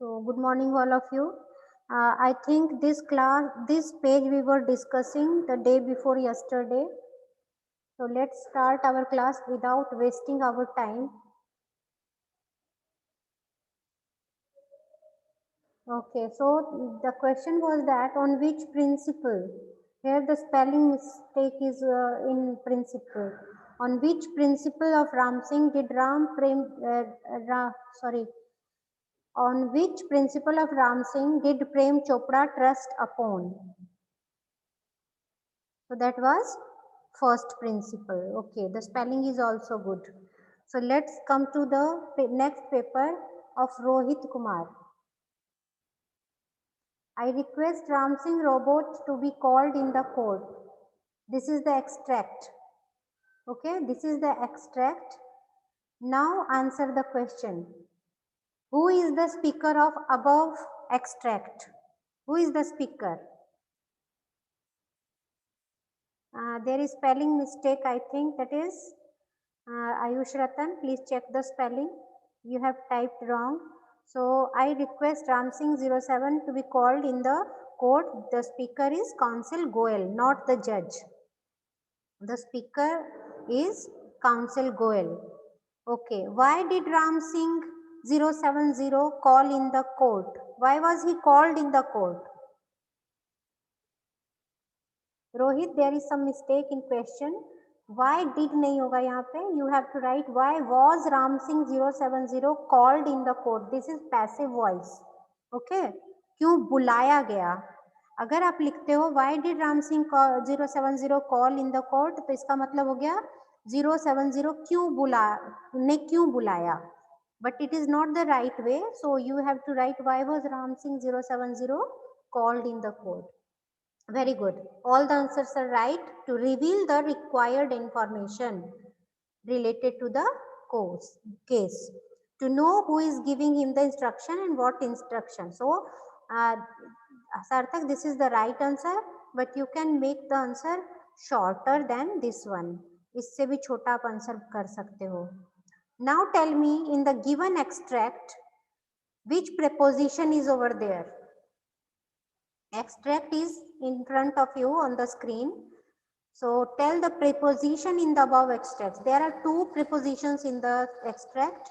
So good morning all of you. I think this page we were discussing the day before yesterday. So let's start our class without wasting our time. Okay, so the question was that on which principle? Here the spelling mistake is in principle. On which principle of Ramsing did on which principle of Ramsing did Prem Chopra trust upon? So that was first principle. Okay, the spelling is also good. So let's come to the next paper of Rohit Kumar. I request Ramsing robot to be called in the court. This is the extract. Okay, this is the extract. Now answer the question. Who is the speaker of above extract? Who is the speaker? There is spelling mistake, I think that is Ayush Ratan. Please check the spelling. You have typed wrong. So I request Ramsing 07 to be called in the court. The speaker is Counsel Goel, not the judge. The speaker is Counsel Goel. Okay. Why did Ramsing 070 call in the court? Why was he called in the court? Rohit there is some mistake in question why did नहीं होगा यहाँ पे you have to write why was Ram Singh 070 called in the court this is passive voice okay क्यों बुलाया गया अगर आप लिखते हो why did Ram Singh 070 call in the court तो इसका मतलब हो गया 070 क्यों बुलाया but it is not the right way so you have to write why was Ram Singh 070 called in the court. Very good. All the answers are right to reveal the required information related to the case. To know who is giving him the instruction and what instruction. So, Sarthak, this is the right answer, but you can make the answer shorter than this one. इससे भी छोटा आप answer कर सकते हो. Now tell me in the given extract, which preposition is over there? Extract is in front of you on the screen. So tell the preposition in the above extracts. There are two prepositions in the extract.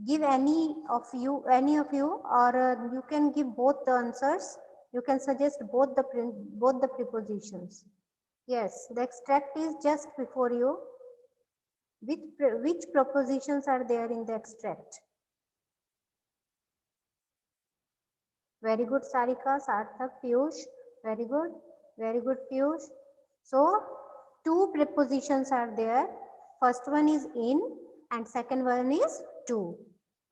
Give any of you, or you can give both the answers. You can suggest both the prepositions. Yes, the extract is just before you. Which prepositions are there in the extract? Very good, Sarika, Sarthak, Piyush. Very good. Very good, Piyush. So, two prepositions are there. First one is in and second one is to.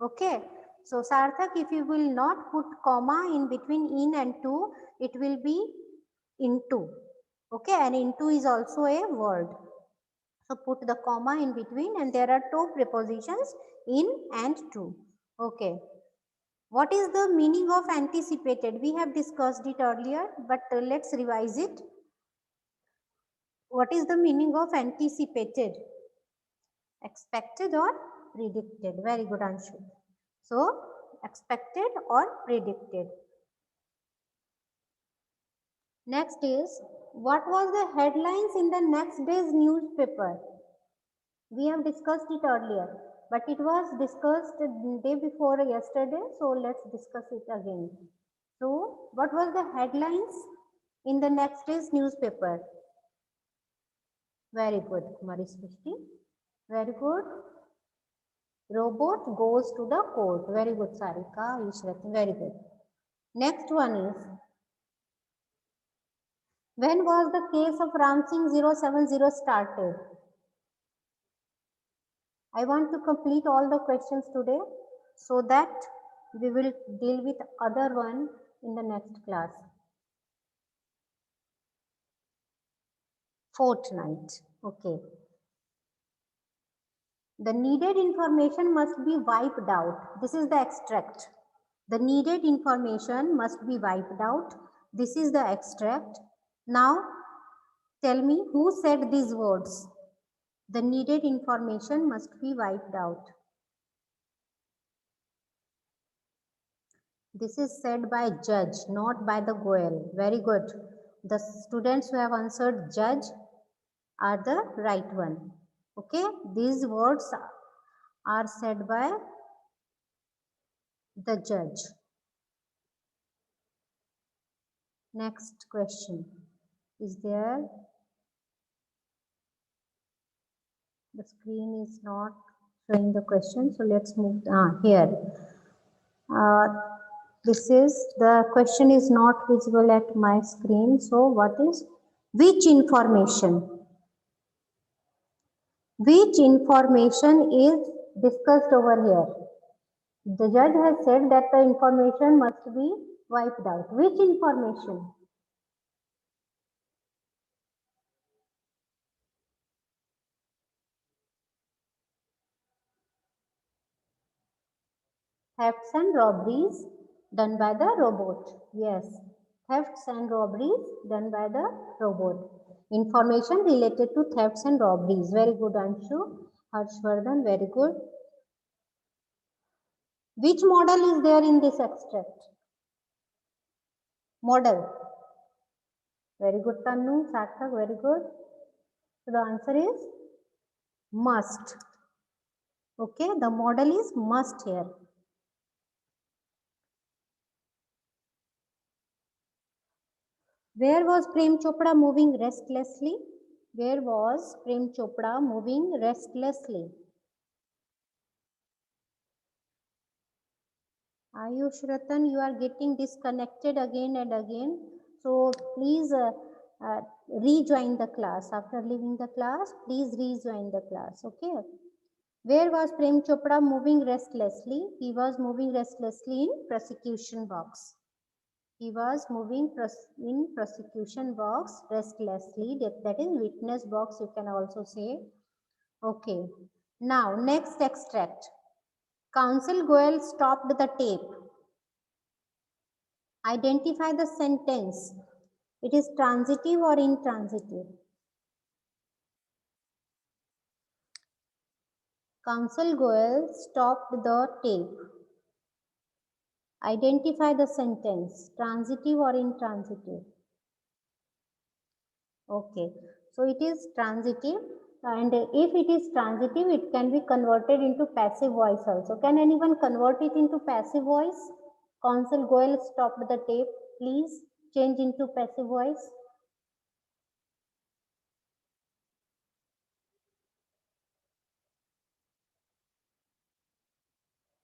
Okay. So, Sarthak, if you will not put comma in between in and to, it will be into. Okay. And into is also a word. So, put the comma in between and there are two prepositions in and to. Okay. What is the meaning of anticipated? We have discussed it earlier, but let's revise it. What is the meaning of anticipated? Expected or predicted? Very good answer. So, expected or predicted. Next is, what was the headlines in the next day's newspaper? We have discussed it earlier, but it was discussed the day before yesterday, so let's discuss it again. So, what was the headlines in the next day's newspaper? Very good, Kumari Srishti. Very good. Robot goes to the court. Very good, Sarika, Ishrat. Very good. Next one is, when was the case of Ram Singh 070 started? I want to complete all the questions today so that we will deal with other one in the next class. Fortnight. Okay. The needed information must be wiped out. This is the extract. The needed information must be wiped out. This is the extract. Now, tell me who said these words. The needed information must be wiped out. This is said by judge, not by the Goel. Very good. The students who have answered judge are the right one. Okay, these words are said by the judge. Next question is there. The screen is not showing the question, so let's move here. This is the question is not visible at my screen. So what is which information? Which information is discussed over here? The judge has said that the information must be wiped out. Which information? Thefts and robberies done by the robot. Yes, thefts and robberies done by the robot. Information related to thefts and robberies. Very good, Anshu. Harshvardhan, very good. Which model is there in this extract? Model. Very good, Tannu. Sarthak, very good. So the answer is must. Okay, the model is must here. Where was Prem Chopra moving restlessly? Where was Prem Chopra moving restlessly? Ayush Ratan, you are getting disconnected again and again. So please rejoin the class. After leaving the class, please rejoin the class. Okay. Where was Prem Chopra moving restlessly? He was moving restlessly in prosecution box. He was moving in prosecution box restlessly. That is witness box, you can also say. Okay. Now, next extract. Counsel Goel stopped the tape. Identify the sentence. It is transitive or intransitive? Counsel Goel stopped the tape. Identify the sentence. Transitive or intransitive? Okay. So it is transitive, and if it is transitive, it can be converted into passive voice also. Can anyone convert it into passive voice? Counsel Goel stopped the tape. Please change into passive voice.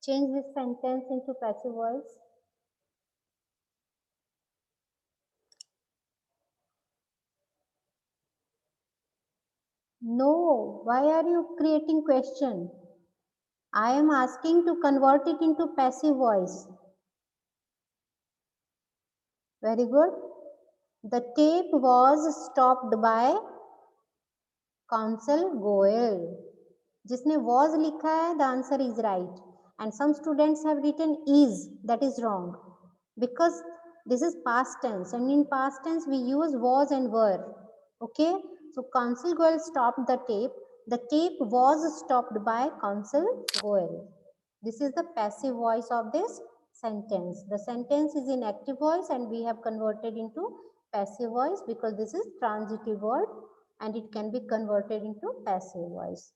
Change this sentence into passive voice. No, why are you creating question? I am asking to convert it into passive voice. Very good. The tape was stopped by Counsel Goel. जिसने was लिखा है, the answer is right. And some students have written is, that is wrong. Because this is past tense, and in past tense we use was and were. Okay, so Counsel Goel stopped the tape. The tape was stopped by Counsel Goel. This is the passive voice of this sentence. The sentence is in active voice and we have converted into passive voice because this is transitive word and it can be converted into passive voice.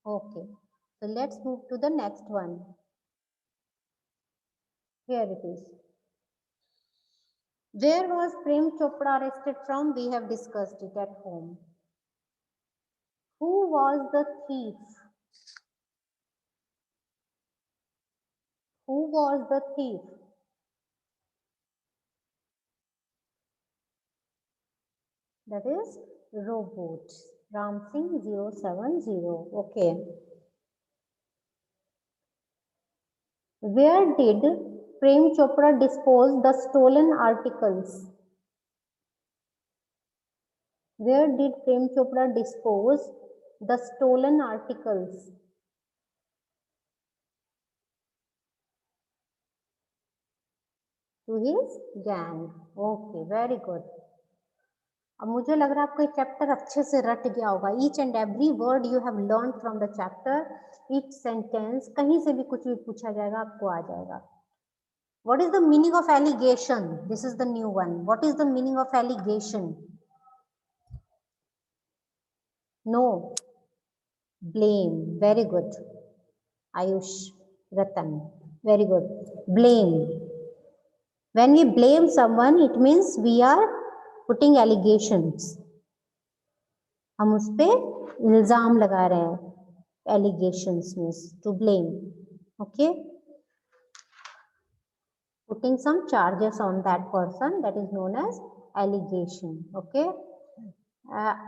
Okay, so let's move to the next one. Here it is. Where was Prem Chopra arrested from? We have discussed it at home. Who was the thief? Who was the thief? That is robot. Ram Singh 070. Okay. Where did Prem Chopra dispose the stolen articles? Where did Prem Chopra dispose the stolen articles? To his gang. Okay, very good. अब मुझे लग रहा है आपको ये chapter अच्छे से रट गया होगा. Each and every word you have learn from the chapter, each sentence, कहीं से भी कुछ भी पूछा जाएगा आपको आ जाएगा. What is the meaning of allegation? This is the new one. What is the meaning of allegation? No. Blame. Very good. Ayush, Ratan. Very good. Blame. When we blame someone, it means we are putting allegations. हम उस पे इल्जाम लगा रहे हैं. Allegations means to blame. Okay. Putting some charges on that person, that is known as allegation. Okay.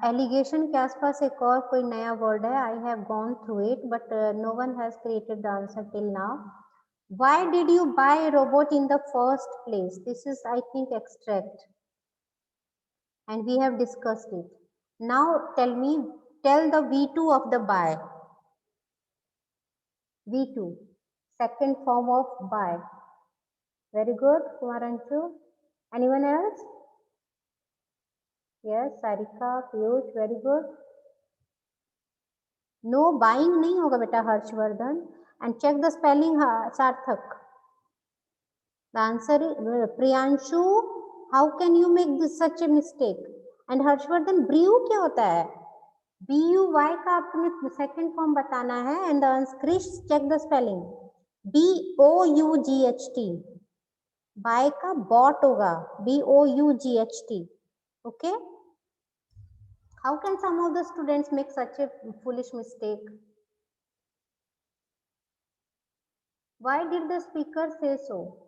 Allegation के आसपास एक और कोई नया word है. I have gone through it, but no one has created the answer till now. Why did you buy a robot in the first place? This is, I think, extract. And we have discussed it. Now tell the V2 of the buy. V2, second form of buy. Very good, Kumaranchu. Anyone else? Yes, Sarika, Piyush, very good. No buying नहीं होगा बेटा Harshvardhan. And check the spelling, Sarthak. The answer is Priyanshu. How can you make this such a mistake? And Harshvardhan, brew क्या होता है? BUY का आपने second form बताना है. And the Krish, check the spelling. BOUGHT. Buy का bought होगा. BOUGHT. Okay. How can some of the students make such a foolish mistake? Why did the speaker say so?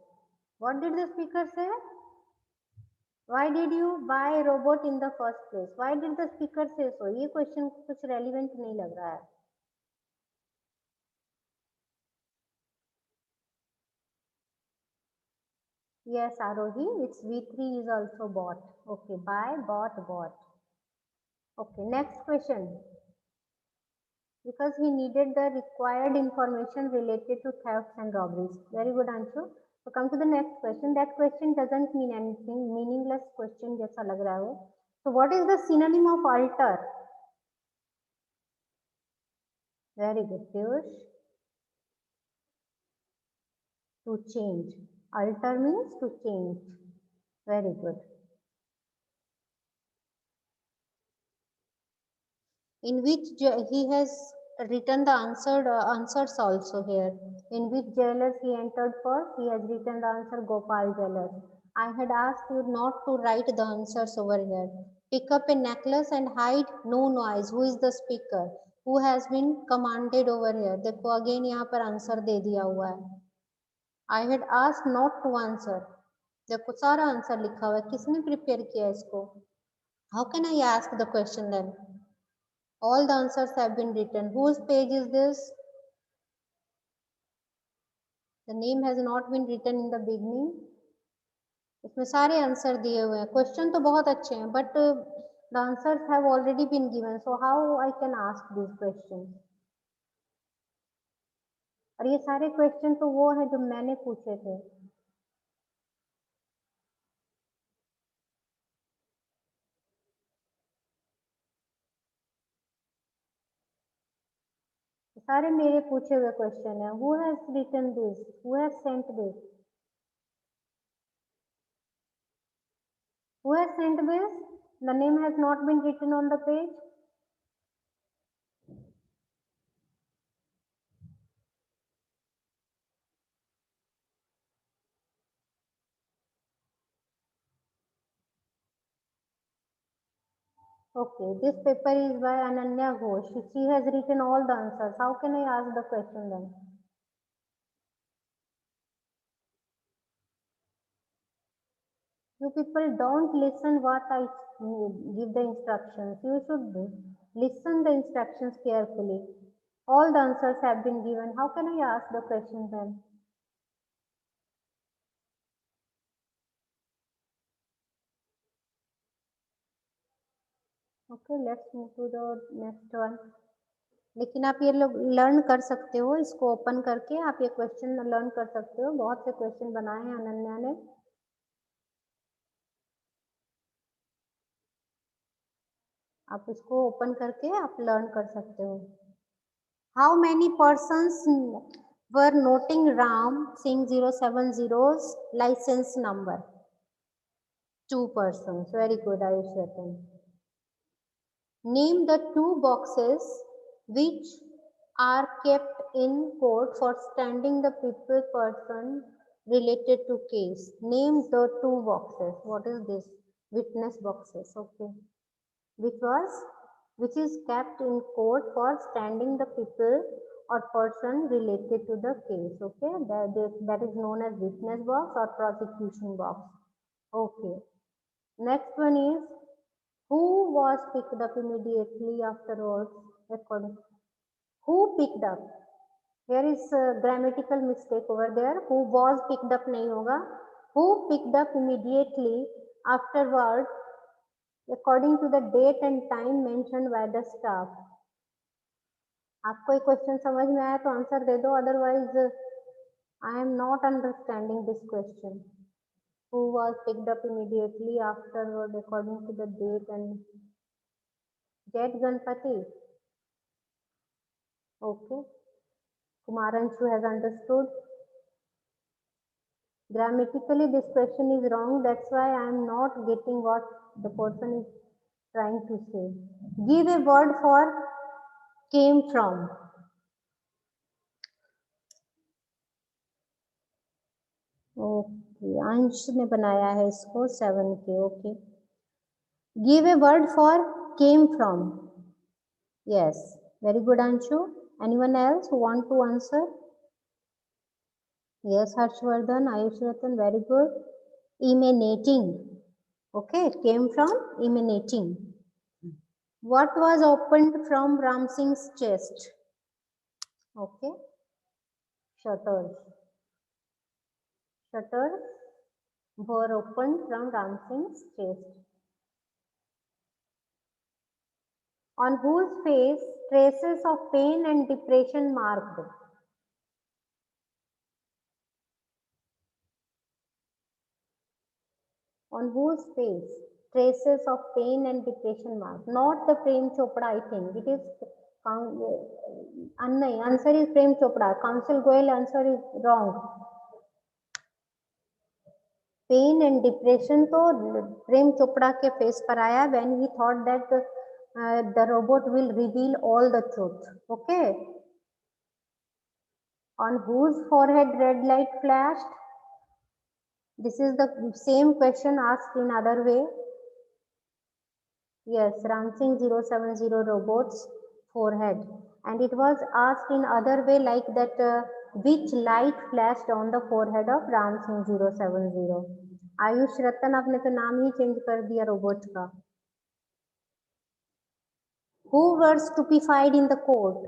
What did the speaker say? Why did you buy a robot in the first place? Why did the speaker say so? ये question कुछ relevant नहीं लग रहा है. Yes, Arohi, it's V3 is also bought. Okay, buy, bought. Okay, next question. Because he needed the required information related to thefts and robberies. Very good answer. So come to the next question. That question doesn't mean anything. Meaningless question जैसा लग रहा है. So what is the synonym of alter? Very good, Piyush. To change. Alter means to change. Very good. In which he has written the answers also here. In which jewelers he entered first, he has written the answer Gopal Jewelers. I had asked you not to write the answers over here. Pick up a necklace and hide no noise. Who is the speaker? Who has been commanded over here? देखो again यहाँ पर answer दे दिया हुआ है. I had asked not to answer. देखो सारा answer लिखा हुआ है. किसने प्रिपेयर किया इसको? How can I ask the question then? All the answers have been written. Whose page is this? The name has not been written in the beginning. इसमें सारे आंसर दिए हुए हैं. क्वेश्चन तो बहुत अच्छे हैं, but the answers have already been given. So how I can ask these questions? और ये सारे क्वेश्चन तो वो है जो मैंने पूछे थे. सारे मेरे पूछे हुए क्वेश्चन है. Who has written this? Who has sent this? Who has sent this? The name has not been written on the page. Okay, this paper is by Ananya Ghosh. She has written all the answers. How can I ask the question then? You people don't listen what I give the instructions. You should listen the instructions carefully. All the answers have been given. How can I ask the question then? Okay, let's move to the next one. लेकिन आप ये लोग learn कर सकते हो, इसको open करके आप ये क्वेश्चन लर्न कर सकते हो. बहुत से क्वेश्चन बनाए हैं अनन्या ने. आप इसको ओपन करके आप लर्न कर सकते हो. How many persons were noting Ram Singh 070's license number. 2 persons. Very good, Ayush Ratan. Name the 2 boxes which are kept in court for standing the people person related to case. Name the 2 boxes. What is this? Witness boxes. Okay. Which is kept in court for standing the people or person related to the case. Okay. That is known as witness box or prosecution box. Okay. Next one is, who was picked up immediately afterwards? According, who picked up? Here is a grammatical mistake over there. Who was picked up नहीं होगा. Who picked up immediately afterward according to the date and time mentioned by the staff. आपको ये question समझ में आया तो answer दे दो, otherwise I am not understanding this question. Who was picked up immediately afterward according to the date and Jet Ganpati. Okay. Kumaran-Shu has understood. Grammatically, this question is wrong. That's why I am not getting what the person is trying to say. Give a word for came from. Okay. अंश ने बनाया है इसको 7 के. Okay. Give a word for came from. Yes. Very good, Anshu. Anyone else who want to answer? Yes, Harshvardhan, Ayush Ratan, very good. Emanating. Okay, came from emanating. What was opened from Ram Singh's chest? Okay, shutters. Shutters were opened from Ram Singh's chest. On whose face traces of pain and depression marked? On whose face traces of pain and depression marked? Not the Prem Chopra, I think. It is answer is Prem Chopra. Counsel Goyal answer is wrong. Pain and depression तो प्रेम चोपड़ा के face पर आया when he thought that the robot will reveal all the truth. Okay. On whose forehead red light flashed? This is the same question asked in other way. Yes, Ram Singh 070 robot's forehead, and it was asked in other way like that, which light flashed on the forehead of Ram Singh 070. Ayush रतन, आपने तो नाम ही change कर दिया robot का. Who were stupefied in the court?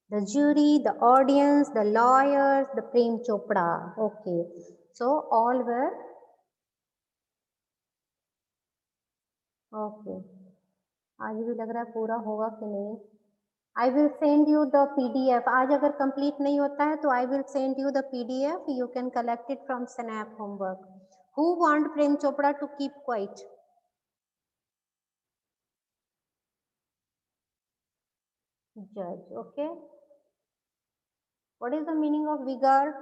The jury, the audience, the lawyers, the Prem Chopra. Okay, so all were. Okay. आज भी लग रहा है पूरा होगा कि नहीं. I will send you the PDF. आज अगर complete नहीं होता है तो I will send you the PDF. You can collect it from Snap homework. Who want Prem Chopra to keep quiet? Judge. Okay. What is the meaning of vigor?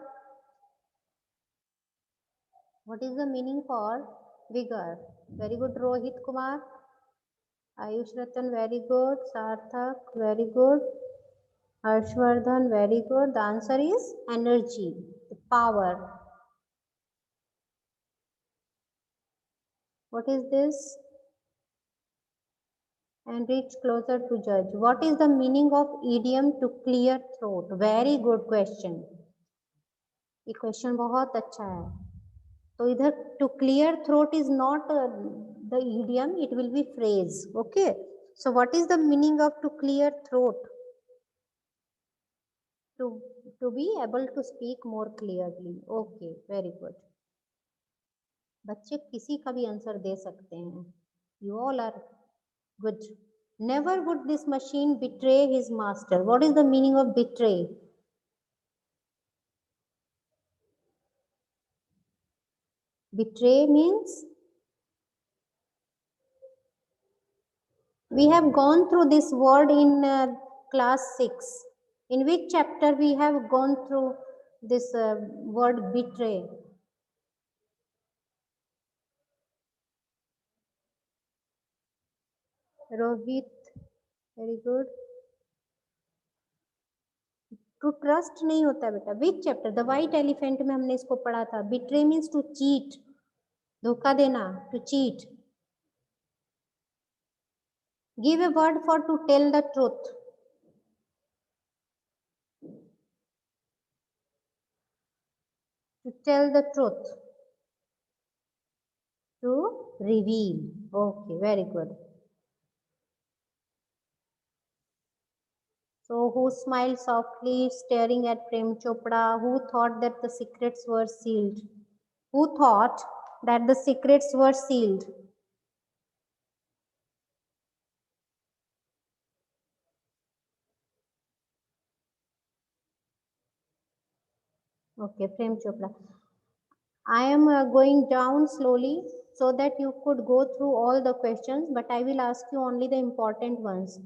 What is the meaning for vigor? Very good, Rohit Kumar. Ayush Ratan, very good. Sarthak, very good. Harshvardhan, very good. The answer is energy, power. What is this? And reach closer to judge. What is the meaning of idiom to clear throat? Very good question. ये question बहुत अच्छा है. तो इधर to clear throat is not the idiom, it will be phrase. Okay. So what is the meaning of to clear throat? To be able to speak more clearly. Okay, very good. बच्चे किसी का भी answer दे सकते हैं. You all are good. Never would this machine betray his master. What is the meaning of betray? Betray means we have gone through this word in class 6. In which chapter we have gone through this word betray? Rohit, very good. To trust नहीं होता है बेटा. Which chapter? The white elephant में हमने इसको पढ़ा था. Betray means to cheat, धोखा देना, to cheat. Give a word for to tell the truth. To tell the truth. To reveal. Okay, very good. So who smiled softly staring at Prem Chopra? Who thought that the secrets were sealed? Who thought that the secrets were sealed? Okay, Prem Chopra. I am going down slowly so that you could go through all the questions, but I will ask you only the important ones.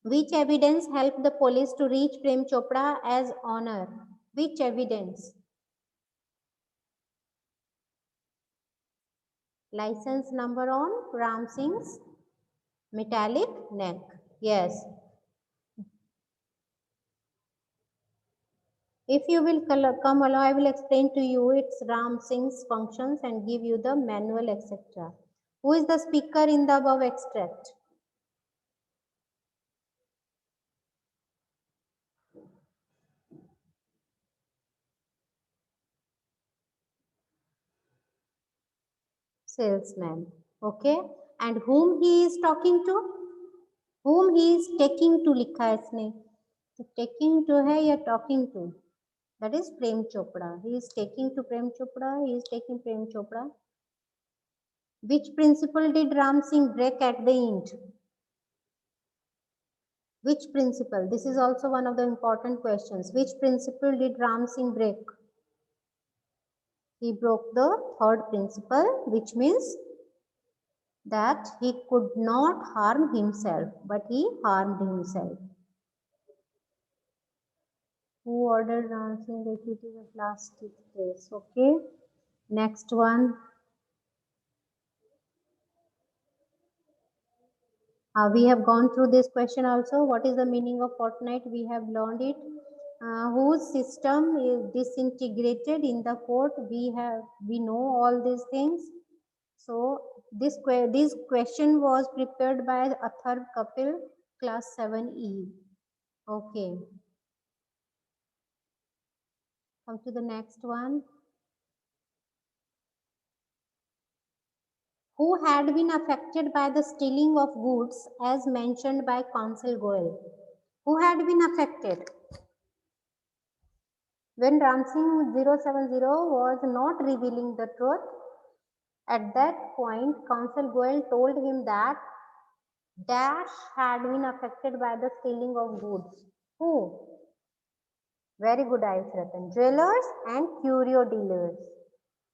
Which evidence helped the police to reach Prem Chopra as honor? Which evidence? License number on Ram Singh's metallic neck. Yes. If you will come along, I will explain to you its Ram Singh's functions and give you the manual, etc. Who is the speaker in the above extract? Salesman. Okay. And whom he is talking to? Whom he is taking to लिखा है इसने. तो taking to है या talking to? That is Prem Chopra. He is taking to Prem Chopra. He is taking Prem Chopra. Which principle did Ram Singh break at the end? Which principle? This is also one of the important questions. Which principle did Ram Singh break? He broke the third principle, which means that he could not harm himself, but he harmed himself. Who ordered Ram Singh the duty of plastic case? Okay. Next one. We have gone through this question also. What is the meaning of fortnight? We have learned it. Whose system is disintegrated in the court? We know all these things. So this question was prepared by Atharv Kapil, class 7E. Okay. Come to the next one. Who had been affected by the stealing of goods as mentioned by Counsel Goel? Who had been affected? When Ram Singh 070 was not revealing the truth, at that point, Counsel Goel told him that Dash had been affected by the stealing of goods. Who? Very good, Ayush Ratan. Jewelers and curio dealers.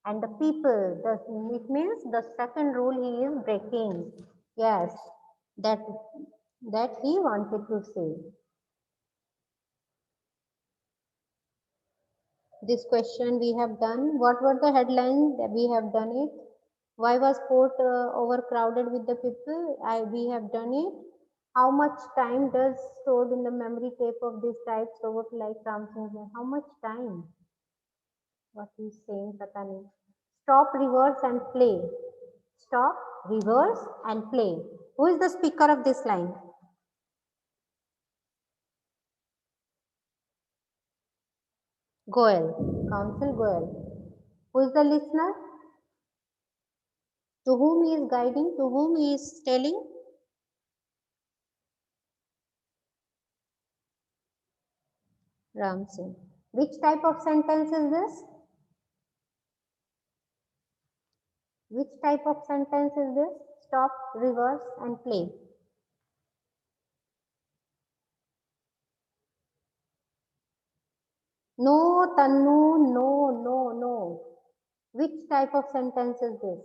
And the people, it means the second rule he is breaking. Yes, that he wanted to say. This question we have done. What were the headlines that we have done it? Why was court overcrowded with the people? We have done it. How much time does stored in the memory tape of this type so like Ram Singh? How much time? What he's saying, pata nahi. Stop, reverse and play. Stop, reverse and play. Who is the speaker of this line? Goel, Counsel Goel. Who is the listener? To whom he is guiding? To whom he is telling? Ram Singh. Which type of sentence is this? Which type of sentence is this? Stop, reverse and play. No, Tannu, no. Which type of sentence is this?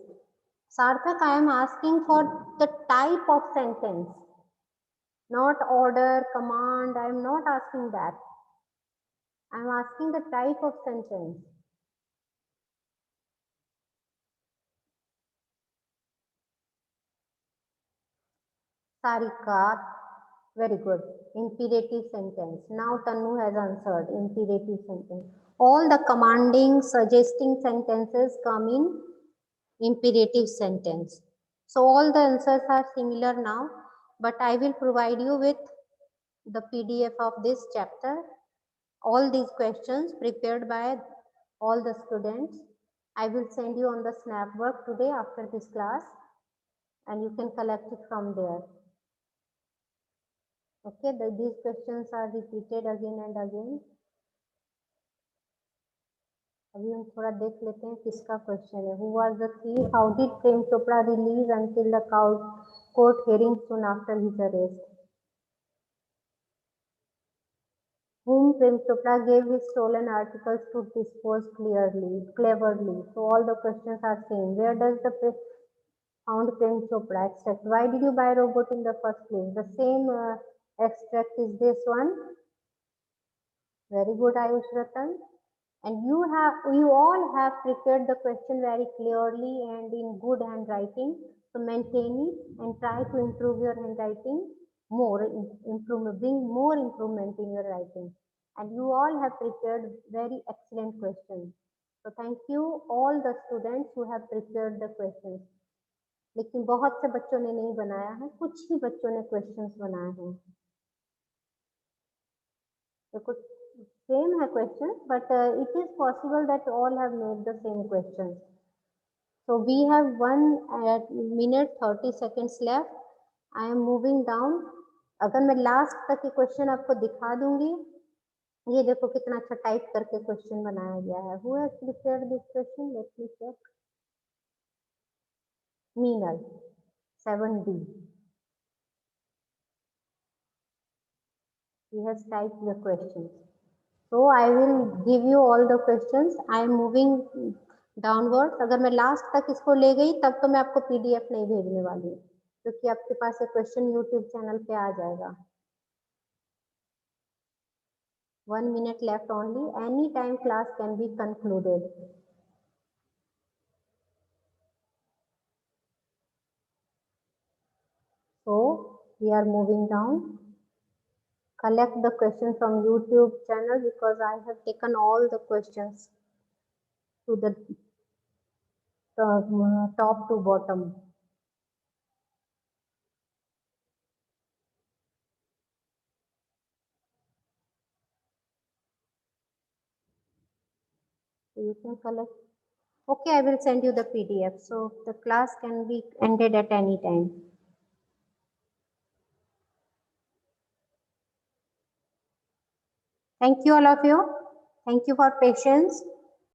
Sarthak, I am asking for the type of sentence. Not order, command. I am not asking that. I am asking the type of sentence. Sarika, very good. Imperative sentence. Now Tanu has answered. Imperative sentence. All the commanding, suggesting sentences come in imperative sentence. So all the answers are similar now, but I will provide you with the PDF of this chapter. All these questions prepared by all the students. I will send you on the Snapwork today after this class, and you can collect it from there. Okay, these questions are repeated again and again. अभी हम थोड़ा देख लेते हैं किसका question है. Who was the thief? How did Prem Chopra release until the court hearing soon after his arrest? Whom Prem Chopra gave his stolen articles to dispose cleverly. So all the questions are same. Where does the found Prem Chopra extract? Why did you buy robot in the first place? The same extract is this one. Very good, Ayush Ratan. And you all have prepared the question very clearly and in good handwriting. So maintain it and try to improve your handwriting more, bring more improvement in your writing. And you all have prepared very excellent questions. So thank you all the students who have prepared the questions. लेकिन बहुत से बच्चों ने नहीं बनाया है, कुछ ही बच्चों ने क्वेश्चंस बनाए हैं. देखो same है questions, but it is possible that all have made the same questions. So we have 1 minute 30 seconds left. I am moving down. अगर मैं लास्ट तक के क्वेश्चन आपको दिखा दूंगी, ये देखो कितना अच्छा टाइप करके क्वेश्चन बनाया गया है. Who has prepared this question? Let me check. Meenal, 7D. He has typed the questions. So I will give you all the questions. I am moving downwards. अगर मैं लास्ट तक इसको ले गई तब तो मैं आपको PDF नहीं भेजने वाली, क्योंकि आपके पास ये क्वेश्चन YouTube चैनल पे आ जाएगा. 1 minute left only. Any time class can be concluded. So we are moving down. Collect the question from YouTube channel because I have taken all the questions to the top to bottom. So you can collect. Okay, I will send you the PDF. So the class can be ended at any time. Thank you all of you. Thank you for patience.